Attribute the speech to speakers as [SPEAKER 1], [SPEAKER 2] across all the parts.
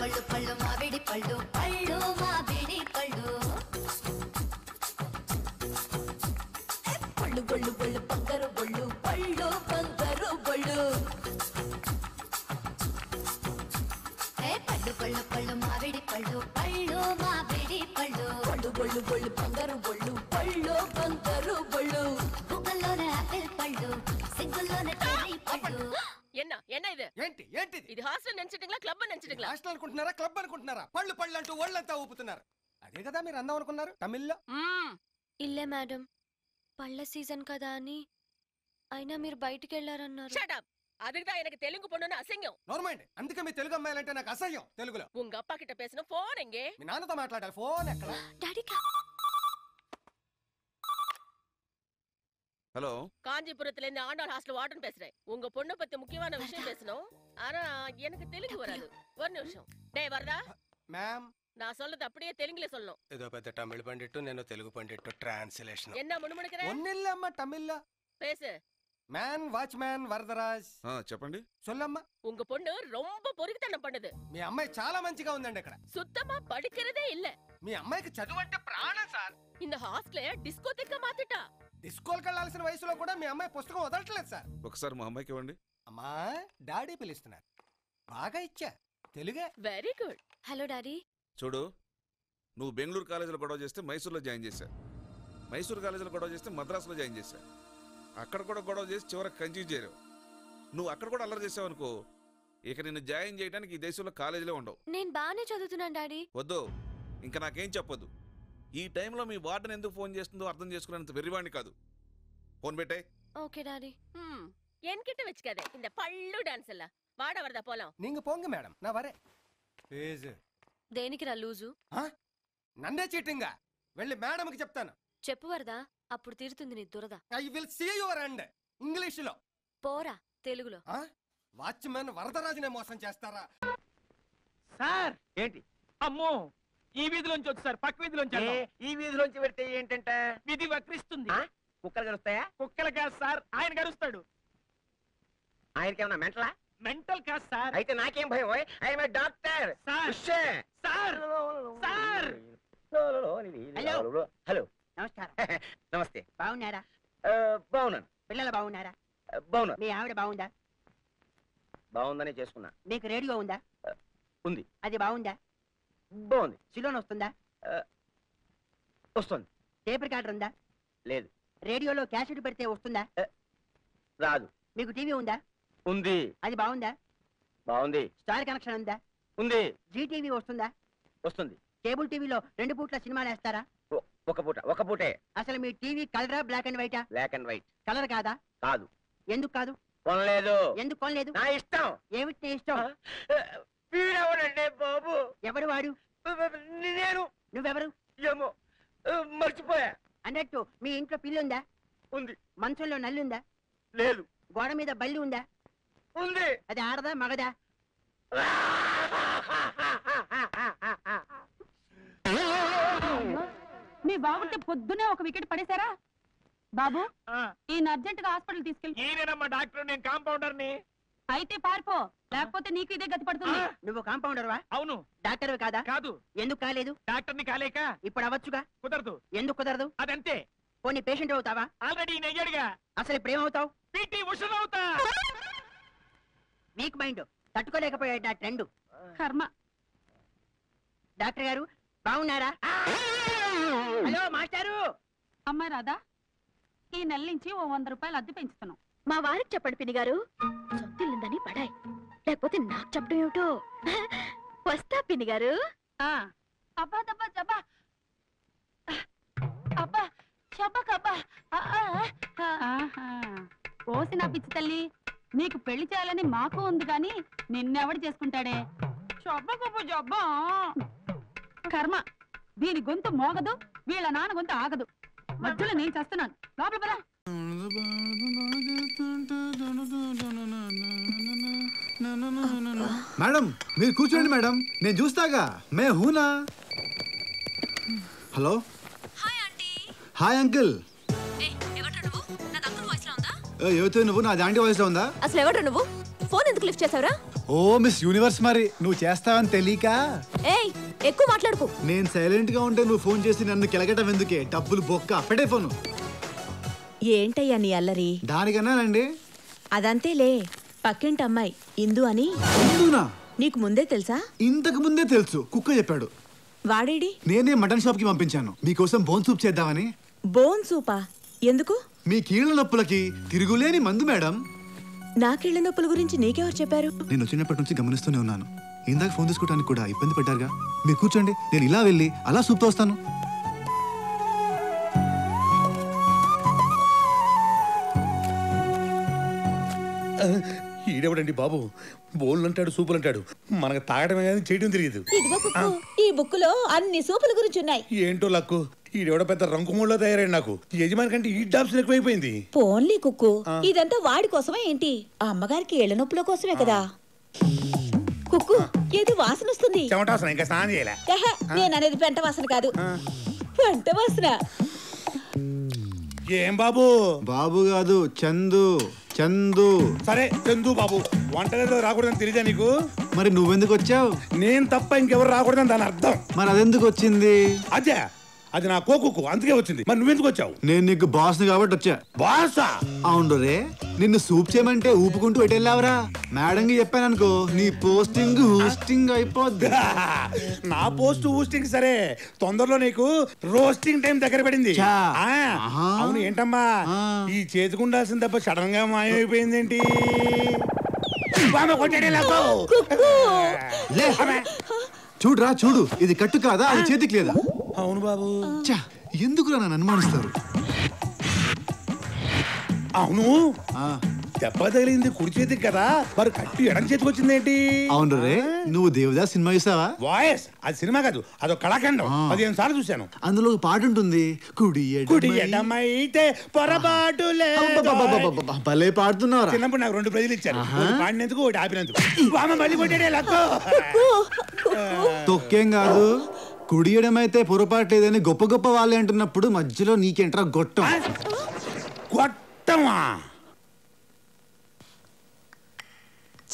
[SPEAKER 1] పళ్ళు పళ్ళు మామిడి పళ్ళు పళ్ళు మామిడి పళ్ళు పళ్ళు పళ్ళు పళ్ళు బంగారు పళ్ళు పళ్ళు బంగారు పళ్ళు పళ్ళు పళ్ళు పళ్ళు మామిడి పళ్ళు పళ్ళు మామిడి పళ్ళు పళ్ళు పళ్ళు పళ్ళు బంగారు పళ్ళు పళ్ళు బంగారు పళ్ళు బుగ్గల్లోనే ఆపిల్ పళ్ళు సిగ్గుల్లోనే చెర్రీ పళ్ళు
[SPEAKER 2] என்ன இது
[SPEAKER 3] ఏంటి ఏంటిది
[SPEAKER 2] ఇది హాస్టల్ నెంచిటింగ్లా క్లబ్ నెంచిటింగ్లా
[SPEAKER 3] హాస్టల్ అనుకుంటున్నారా క్లబ్ అనుకుంటున్నారా పళ్ళు పళ్ళు అంటూ ఒళ్ళంతా ఊపుతున్నారు అదే కదా మీరు అందం అనుకున్నారు తమిళ్లో
[SPEAKER 4] ఇల్లే మేడం పళ్ళ సీజన్ కదా అని అయినా మీరు బయటికి వెళ్ళారన్నారు
[SPEAKER 2] షట్ అప్ அதுக்குதான் எனக்கு தெலுங்கு பொண்ணுன்னு அசிங்கம்
[SPEAKER 3] నార్మల్ అందుకే మీ తెలుగు అమ్మాయిలంటే నాకు అసహ్యం తెలుగులో
[SPEAKER 2] உங்க அப்பா கிட்ட பேசின போன் எங்கே
[SPEAKER 3] మీ నాన్నతో మాట్లాడాలి ఫోన్ ఎక్కడ
[SPEAKER 4] డాడీ
[SPEAKER 5] ஹலோ
[SPEAKER 2] காஞ்சிபுரத்துல இருந்து ஆண்டாள் ஹாஸ்டல் வார்டன் பேசுறேன் உங்க பொண்ணு பத்தி முக்கியமான விஷயம் பேசணும் ஆனா எனக்கு தெலுங்கு வராது ஒரு நிமிஷம் டேய் வரதா
[SPEAKER 3] మ్యామ్
[SPEAKER 2] நான் சொல்றது அப்படியே தெலுங்குல சொல்லணும்
[SPEAKER 3] ఏదో పెద్ద తమిళ పండిట్టు నేను తెలుగు పండిట్టు ట్రాన్స్లేషన్
[SPEAKER 2] என்ன முணுமுணுக்குற
[SPEAKER 3] ఒన్నిల్లమ్మ తమిళ్లో
[SPEAKER 2] பேசு
[SPEAKER 3] మ్యాన్ వాచ్మ్యాన్ వరదరాజ్
[SPEAKER 5] చెప్పండి
[SPEAKER 3] సొల్లమ్మ
[SPEAKER 2] உங்க பொண்ணு ரொம்ப பொறுக்கித்தனம் பண்ணுது
[SPEAKER 3] మీ అమ్మాయి చాలా మంచిగా ఉందండి ఇక్కడ
[SPEAKER 2] சுத்தமா படிக்கிறதே இல்ல
[SPEAKER 3] మీ అమ్మాయికి చదువు అంటే ప్రాణం సార్
[SPEAKER 2] இந்த ஹாஸ்டல டிஸ்கோதெக்க மாத்திட்டா
[SPEAKER 3] డిస్కోల్కి వెళ్ళాల్సిన వయసులో కూడా మీ అమ్మాయి పుస్తకం వదలట్లేదు సార్
[SPEAKER 5] ఒకసారి మా అమ్మాయికి ఇవ్వండి
[SPEAKER 3] అమ్మా డాడీ పిలుస్తున్నారు బాగా ఇచ్చా తెలుగే
[SPEAKER 2] వెరీ గుడ్
[SPEAKER 4] హలో డాడీ
[SPEAKER 5] చూడు నువ్వు బెంగళూరు కాలేజీలో గొడవ చేస్తే మైసూర్లో జాయిన్ చేశా మైసూరు కాలేజీలో గొడవ చేస్తే మద్రాసులో జాయిన్ చేశా అక్కడ కూడా గొడవ చేసి చివరికి కన్ఫ్యూజ్ చేయరు నువ్వు అక్కడ కూడా అల్లరి చేసావు అనుకో ఇక నిన్ను జాయిన్ చేయడానికి ఈ దేశంలో కాలేజీలో ఉండవు
[SPEAKER 4] నేను బాగానే చదువుతున్నాను డాడీ
[SPEAKER 5] వద్దు ఇంకా నాకేం చెప్పొద్దు ఈ టైంలో మీ వార్డెన్ ఎందుకు ఫోన్ చేస్తుందో అర్థం చేసుకునేంత వెర్రివాణ్ణి కాదు ఫోన్ పెట్టే
[SPEAKER 4] ఓకే డాడీ
[SPEAKER 2] என்கிட்ட வச்சுக்காதே இந்த பள்ளு டான்ஸ் எல்லாம் வாட வரதா போலாம்
[SPEAKER 3] நீங்க போங்க மேடம் நான் வரேன் ప్లీజ్
[SPEAKER 4] దేనికి రా లూజు
[SPEAKER 3] నన్నే చీటింగా వెళ్ళి మేడంకి చెప్తాను
[SPEAKER 4] చెప్పు వరదా అప్పుడు తీరుతుంది నీ దురద
[SPEAKER 3] I will see your end English లో
[SPEAKER 4] పోరా తెలుగులో
[SPEAKER 3] వాచ్మెన్ వరదరాజునే మోసం చేస్తారా
[SPEAKER 6] సార్ ఏంటి అమ్మో ఈ వీధిలోంచి వచ్చి సార్ పక్క వీధిలోంచి ఈ వీధిలోంచి పెడితే ఏంటంటే వీధి వక్రిస్తుంది కుక్కలు గరుస్తాయా కుక్కలు కాదు సార్ ఆయన గరుస్తాడు ఆయనకేమన్నా మెంటలా మెంటల్ కాదు సార్ అయితే నాకేం భయం I'm doctor sir sir sir hello hello నమస్కారం నమస్తే బాగున్నారా బాగున్నాను పిల్లలు బాగున్నారా బాగున్నా మీ ఆవిడ బాగుందా బాగుందనే చేసుకున్నా మీకు రేడియో ఉందా ఉంది అది బాగుందా బాగుంది సిలోన్ వస్తుందా వస్తుంది టేప్ రికార్డర్ ఉందా లేదు రేడియోలో క్యాసెట్ పెడితే వస్తుందా రాదు మీకు టీవీ ఉందా ఉంది అది బాగుందా బాగుంది స్టార్ కనెక్షన్ ఉందా ఉంది జీటీవీ వస్తుందా వస్తుంది కేబుల్ టీవీలో 2 పూట్ల సినిమాలు వేస్తారా ఒక పూటే అసలు మీ టీవీ కలరా బ్లాక్ అండ్ వైటా బ్లాక్ అండ్ వైట్ కలర్ కాదా కాదు ఎందుకు కాదు కొనలేదు ఎందుకు కొనలేదు నా ఇష్టం ఏమిటి నీ ఇష్టం వీడెవడండి బాబు ఎవడు వాడు నేను నువ్వెవరు ఏమో మర్చిపోయా అన్నట్టు మీ ఇంట్లో పిల్లుందా ఉంది మంచంలో నల్లుందా లేదు గోడ మీద బల్లి ఉందా ఉంది అది ఆడదా మగదా
[SPEAKER 7] మీ బాబుకి పొద్దునే ఒక వికెట్ పడేశారా బాబు ఈయన అర్జెంట్ గా హాస్పిటల్ తీసుకెళ్ళి
[SPEAKER 6] ఈయనమ్మా డాక్టర్ నేను కాంపౌండర్ ని
[SPEAKER 7] అయితే పారిపో లేకపోతే నీకు ఇదే గతి పడుతుంది
[SPEAKER 6] నువ్వు కాంపౌండర్ వా అవును డాక్టర్ కాదా కాదు ఎందుకు కాలేదు డాక్టర్ ని కాలేక ఇప్పుడు అవ్వచ్చుగా కుదరదు ఎందుకు కుదరదు అదంతే పోనీ పేషెంట్ అవుతావా ఆల్రెడీ నెయ్యాడుగా అసలు ఇప్పుడు ఏమవుతావు పీటీ ఉషను అవుతా వీక్ మైండ్ తట్టుకోలేకపోయాడు నా ట్రెండ్
[SPEAKER 7] కర్మ
[SPEAKER 6] డాక్టర్ గారు బాగున్నారా హలో మాస్టారు
[SPEAKER 7] అమ్మాయి రాదా ఈ నెల నుంచి ఓ 100 రూపాయలు అద్దె పెంచుతున్నాం
[SPEAKER 4] మా వారికి చెప్పండి పిన్ని గారు సొంతిల్లుందని పడాయి లేకపోతే నాకు చెప్పడం ఏమిటో వస్తా పిన్ని గారు
[SPEAKER 7] అబ్బా దబ్బా జబ్బా అబ్బా షబ్బకబ్బా ఓసి నా పిచ్చి తల్లి నీకు పెళ్లి చేయాలని మాకు ఉంది గాని నిన్నెవడు చేసుకుంటాడే షబ్బకబ్బా జబ్బా కర్మ దీని గొంతు మోగదు వీళ్ళ నాన్న గొంతు ఆగదు మధ్యలో నేను చేస్తున్నాను లోపల పద
[SPEAKER 8] మేడం మీరు కూర్చోండి మేడం నేను చూస్తాగా మే హూనా హలో హాయ్ అంకిల్ ఎవరితో నువ్వు నాది ఆంటీ వాయిస్ లో ఉందా
[SPEAKER 4] అసలు ఎవరు నువ్వు ఫోన్ ఎందుకు లిఫ్ట్ చేసావురా
[SPEAKER 8] ఓ మిస్ యూనివర్స్ మరి నువ్వు చేస్తావని తెలియక
[SPEAKER 4] ఏయ్ ఎక్కువ మాట్లాడుకో.
[SPEAKER 8] నేను సైలెంట్ గా ఉంటే నువ్వు ఫోన్ చేసి నన్ను కెలగటం ఎందుకే? డబ్బులు బొక్క పెట్టే ఫోను.
[SPEAKER 9] ఏంటయ్యా నీ అల్లరి?
[SPEAKER 8] దానికన్నానండి.
[SPEAKER 9] అదంతేలే, పక్కింటి అమ్మాయి ఇందు అని.
[SPEAKER 8] ఇందునా?
[SPEAKER 9] నీకు ముందే తెలుసా?
[SPEAKER 8] ఇంతకు ముందే తెలుసు, కుక్క చెప్పాడు.
[SPEAKER 9] వాడేడి?
[SPEAKER 8] నేనే మటన్ షాప్ కి పంపించాను మీకోసం బోన్ సూప్ చేద్దామని.
[SPEAKER 9] బోన్ సూపా? ఎందుకు?
[SPEAKER 8] మీ కీళ్ళ నొప్పులకి తిరుగులేని మందు మేడం.
[SPEAKER 9] నా కీళ్ళ నొప్పుల గురించి నీకెవరు చెప్పారు?
[SPEAKER 8] నేను వచ్చినప్పటి నుంచి గమనిస్తూనే ఉన్నాను. ఇందాక ఫోన్ తీసుకోవడానికి కూడా ఇబ్బంది పడ్డారుగా. మీరు కూర్చోండి, నేను ఇలా వెళ్ళి అలా సూప్తో వస్తాను.
[SPEAKER 10] ఈడెవడండి బాబు? బోళ్ళు అంటాడు, సూపులు అంటాడు, మనకు తాగడమే కానీ చేయడం తెలియదు.
[SPEAKER 9] ఇదిగో కుక్కు, ఈ బుక్ లో అన్ని సూపుల గురించి ఉన్నాయి.
[SPEAKER 10] ఏంటో లక్కు, ఈడెవడ పెద్ద రంకుమూళ్ళలో తయారైంది. నాకు యజమాని కంటే ఈ డాబ్స్ ఎక్కువైపోయింది.
[SPEAKER 9] పోన్లీ కుక్కు, ఇదంతా వాడి కోసమే ఏంటి? ఆ అమ్మగారికి ఏళ్ల నొప్పుల కోసమే కదా. కుక్కు, ఏది వాసన వస్తుంది?
[SPEAKER 10] చెమటాసన, ఇంకా స్నానం చేయలే.
[SPEAKER 9] నేను అనేది పెంట వాసన కాదు, పంట వాసన.
[SPEAKER 10] ఏం బాబు?
[SPEAKER 8] బాబు కాదు, చందు. చందు.
[SPEAKER 10] సరే చందు బాబు. వంటగదిలో రాకూడదని తెలియదా నీకు?
[SPEAKER 8] మరి నువ్వెందుకు వచ్చావు?
[SPEAKER 10] నేను తప్ప ఇంకెవరు రాకూడదని దాని అర్థం.
[SPEAKER 8] మరి అదెందుకు వచ్చింది?
[SPEAKER 10] అదే, అది నా కోకుకు, అందుకే వచ్చింది. మరి నువ్వెందుకు వచ్చావు?
[SPEAKER 8] నేను నీకు బాస్ కాబట్టి వచ్చా.
[SPEAKER 10] బాసా?
[SPEAKER 8] అవును రే, నిన్ను సూప్ చేయమంటే ఊపుకుంటూ ఎటెళ్ళావరా? మేడంకి చెప్పాననుకో నీ పోస్టింగ్ హూస్టింగ్ అయిపోద్ది.
[SPEAKER 10] నా పోస్ట్ హూస్టింగ్ సరే, తొందరలో నీకు రోస్టింగ్ టైం దగ్గర పడింది. అవును ఏంటమ్మా, ఈ చేతికుండాల్సిన దెబ్బ సడన్ గా మాయమైపోయిందేంటి?
[SPEAKER 8] చూడురా చూడు, ఇది కట్టు కాదా, అది చేతికి లేదా?
[SPEAKER 10] అవును బాబు.
[SPEAKER 8] ఎందుకురా నన్ను అనుమానిస్తారు?
[SPEAKER 10] అవును, దెబ్బ తగిలింది కుడి చేతికి కదా, మరి కట్టి ఎడం చేతికి వచ్చిందేంటి?
[SPEAKER 8] అవును రే, నువ్వు దేవదాస్ సినిమా చూసావా?
[SPEAKER 10] వాయిస్ అది సినిమా కాదు, అదో కళాఖండం. 15 సార్లు చూశాను.
[SPEAKER 8] అందులో ఒక పాట ఉంటుంది, కుడి
[SPEAKER 10] ఎడమైతే పొరపాటు
[SPEAKER 8] భలే పాడుతున్నారా?
[SPEAKER 10] చిన్నప్పుడు నాకు 2 ప్రైజులు ఇచ్చారు, ఒకటి పాడినందుకు ఒకటి ఆపినందుకు. మళ్ళీ కొట్టాడే లక్కు.
[SPEAKER 8] తొక్కేం కాదు, కుడియడమైతే పొరపాటు లేదని గొప్ప గొప్ప వాళ్ళే అంటున్నప్పుడు మధ్యలో నీకేంట్రా గొట్టం?
[SPEAKER 10] గొట్టమా?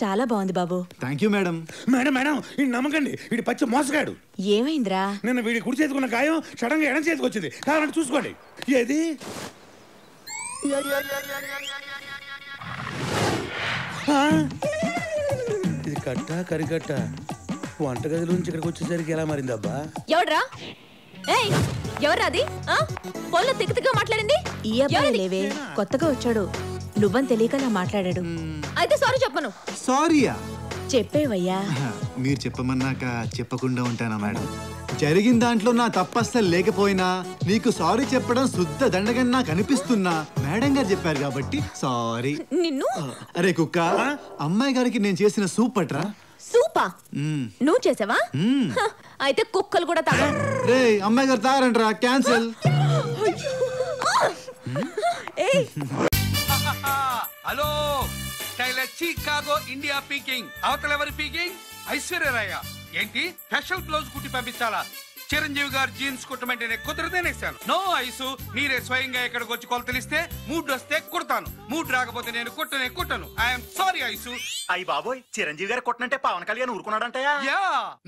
[SPEAKER 9] చాలా బాగుంది బాబు.
[SPEAKER 8] Thank you madam.
[SPEAKER 10] Madam madam, ఈ నమ్మకండి, వీడి పచ్చి మోసగాడు.
[SPEAKER 9] ఏమైందిరా?
[SPEAKER 10] నిన్న వీడి కుడి చేతుకున్న గాయం సడన్ గా ఎడం చేతికి వచ్చింది. కావాలంటే చూసుకోండి. ఏది? ఇది కట్ట కరికట్ట, వంటగది నుంచి ఇక్కడికి వచ్చేసరికి ఎలా మారింది అబ్బా?
[SPEAKER 4] ఎవడ్రా? ఏయ్, ఎవరాది? పొల్ల తిక్కగా మాట్లాడింది?
[SPEAKER 9] ఈ అబ్బాయి లేవే, కొత్తగా వచ్చాడు, నువ్వని తెలియకలా మాట్లాడాడు.
[SPEAKER 4] అయితే సారీ చెప్పను.
[SPEAKER 8] సారీయా?
[SPEAKER 9] చెప్పేవయ్యా.
[SPEAKER 8] మీరు చెప్పమన్నాక చెప్పకుండా ఉంటానా మేడం? జరిగిన దాంట్లో నా తప్పస్సలు లేకపోయినా నీకు సారీ చెప్పడం శుద్ధ దండగని నాకు అనిపిస్తున్నా మేడం గారు చెప్పారు కాబట్టి సారీ.
[SPEAKER 4] నిన్ను?
[SPEAKER 8] అరే కుక్క, అమ్మాయి గారికి నేను చేసిన సూప్ పట్రా.
[SPEAKER 4] సూపా? నువ్వు చేసావా? అయితే కుక్కలు కూడా తాగా.
[SPEAKER 8] రే, అమ్మాయి గారు తాగరంట్రా, cancel.
[SPEAKER 3] Hello, tailor Chicago India speaking. అవతల ఎవరు పీకింగ్? ఐశ్వర్యరాయ. ఏంటి స్పెషల్ బ్లౌజ్ కుట్టి పంపించాలా? చిరంజీవి గారు జీన్స్ కుట్టమంటే కుదరదేనేసాను. నో ఐసు, మీరే స్వయంగా ఇక్కడికి వచ్చి కొలతలిస్తే మూడ్ వస్తే కుడతాను, మూడ్ రాకపోతే నేను కుట్టను. I'm sorry ice.
[SPEAKER 11] అయ్యి బాబోయ్, చిరంజీవి గారు కొట్టనంటే పవన్ కళ్యాణ్ ఊరుకున్నాడంటయా?
[SPEAKER 3] యా,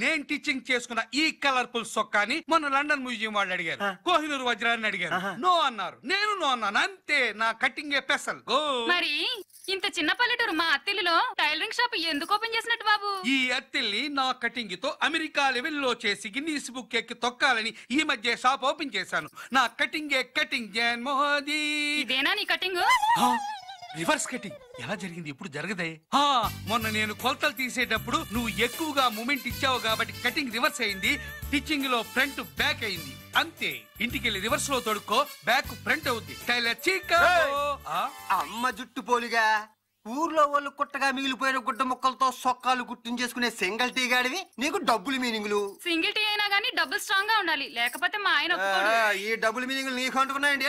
[SPEAKER 3] నేను టీచింగ్ చేసుకున్న ఈ కలర్ఫుల్ సొక్కాని మొన్న లండన్ మ్యూజియం వాళ్ళు అడిగారు, కోహినూరు వజ్రాన్ని అడిగారు, నో అన్నారు. నేను నో అన్నాను, అంతే. నా కటింగ్ స్పెషల్. గో.
[SPEAKER 12] మరి ఇంత చిన్న పల్లెటూరు మా అత్తిలిలో టైలరింగ్ షాప్ ఎందుకు ఓపెన్ చేసినట్టు బాబు?
[SPEAKER 3] ఈ అత్తిల్ని నా కటింగ్ తో అమెరికా లెవెల్లో చేసి గిన్నీస్ బుక్ ఎక్కి తొక్కాలని ఈ మధ్య షాప్ ఓపెన్ చేశాను. నా కటింగ్ జగన్ మోదీ.
[SPEAKER 12] ఇదేనా నీ కటింగ్?
[SPEAKER 3] రివర్స్ కటింగ్ ఎలా జరిగింది? ఇప్పుడు జరగదే. మొన్న నేను కొలతలు తీసేటప్పుడు నువ్వు ఎక్కువగా మూమెంట్ ఇచ్చావు కాబట్టి కటింగ్ రివర్స్ అయింది. టిచ్చింగ్ లో ఫ్రంట్ బ్యాక్ అయింది, అంతే. ఇంటికెళ్ళి రివర్స్ లో తొడుక్కో, బ్యాక్ ఫ్రంట్ అవుద్ది. Tailor Chicago.
[SPEAKER 6] అమ్మ జుట్టు పోలిగా ఊర్లో వాళ్ళు కుట్టగా మిగిలిపోయిన గుడ్డ ముక్కలతో సొక్కాలు గుర్తించేసుకునే సింగిల్ టీ గాడివి నీకు డబ్బులు మీనింగ్లు.
[SPEAKER 12] సింగిల్ టీ అయినా గానీ డబుల్ స్ట్రాంగ్ గా ఉండాలి, లేకపోతే మా ఆయన ఒప్పుకోడు.
[SPEAKER 6] ఈ డబ్బులు మీనింగ్లు నీకు అంటున్నాయండి.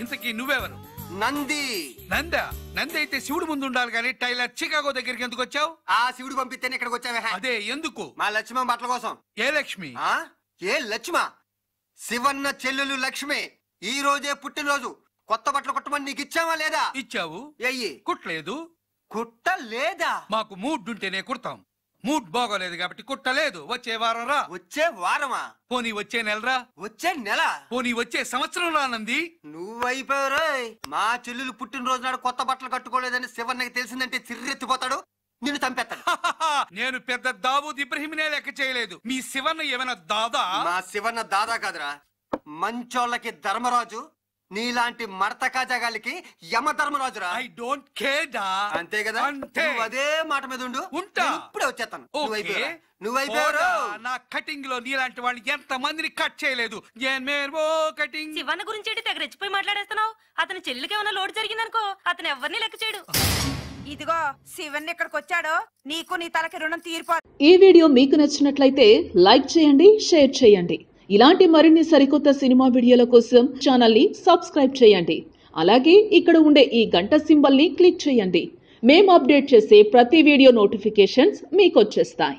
[SPEAKER 3] ఇంతకీ నువ్వెవరు?
[SPEAKER 6] నంది.
[SPEAKER 3] నంది అయితే శివుడు ముందు ఉండాలి కానీ టైలర్ చికాగో దగ్గరికి ఎందుకు వచ్చావు?
[SPEAKER 6] ఆ శివుడు పంపిస్తేనే ఇక్కడికి వచ్చావే.
[SPEAKER 3] అదే ఎందుకు?
[SPEAKER 6] మా లక్ష్మమ్మ బట్టల కోసం.
[SPEAKER 3] ఏ లక్ష్మి?
[SPEAKER 6] ఏ లక్ష్మ? శివన్న చెల్లెలు లక్ష్మి ఈ రోజే పుట్టినరోజు. కొత్త బట్టలు కుట్టమని నీకు ఇచ్చావా లేదా?
[SPEAKER 3] ఇచ్చావు.
[SPEAKER 6] అయ్యి
[SPEAKER 3] కుట్టలేదు.
[SPEAKER 13] కుట్టలేదా?
[SPEAKER 3] మాకు మూడ్ ఉంటేనే కుడతాం. మూడ్ బాగోలేదు కాబట్టి కుట్టలేదు. వచ్చే వారం రా.
[SPEAKER 13] వచ్చే వారమా?
[SPEAKER 3] పోనీ వచ్చే నెలరా.
[SPEAKER 13] వచ్చే నెల?
[SPEAKER 3] పోనీ వచ్చే సంవత్సరం రానంది.
[SPEAKER 13] నువ్వైపోయారు. మా చెల్లెలు పుట్టినరోజు నాడు కొత్త బట్టలు కట్టుకోలేదని శివన్నకి తెలిసిందంటే చిర్రెత్తిపోతాడు, నిన్ను చంపేస్తాడు.
[SPEAKER 3] నేను పెద్ద దావూద్ ఇబ్రహీంనే లెక్క చేయలేదు. మీ శివన్న ఏమైనా దాదా?
[SPEAKER 13] మా శివన్న దాదా కాదురా, మంచోళ్ళకి ధర్మరాజు, నీలాంటి మడతకా జగాలికి యమ ధర్మరాజురా.
[SPEAKER 3] ఐ డోంట్ కేర్ డా.
[SPEAKER 13] అంతే కదా?
[SPEAKER 3] అంతే.
[SPEAKER 13] నువ్వు అదే మాట మీద ఉండు.
[SPEAKER 3] ఉంటా.
[SPEAKER 13] ఇప్పుడే వచ్చేస్తాను.
[SPEAKER 3] నువ్వైపోయారు. నా కటింగ్ లో నీలాంటి వాళ్ళు ఎంత మందిని కట్ చేయలేదు. కటింగ్
[SPEAKER 14] శివన్న గురించి తెగ రెచ్చిపోయి మాట్లాడేస్తున్నావు. అతని చెల్లికి ఏమైనా లోటు జరిగిందనుకో, అతను ఎవరిని లెక్క చేయడు.
[SPEAKER 15] ఇదిగో శివన్ ఇక్కడికి వచ్చాడో నీకు నీ తలకి రుణం తీరిపో.
[SPEAKER 16] ఈ వీడియో మీకు నచ్చినట్లయితే లైక్ చేయండి, షేర్ చేయండి. ఇలాంటి మరిన్ని సరికొత్త సినిమా వీడియోల కోసం ఛానల్ ని సబ్స్క్రైబ్ చేయండి. అలాగే ఇక్కడ ఉండే ఈ గంట సింబల్ ని క్లిక్ చేయండి. మేము అప్డేట్ చేసే ప్రతి వీడియో నోటిఫికేషన్స్ మీకు వచ్చేస్తాయి.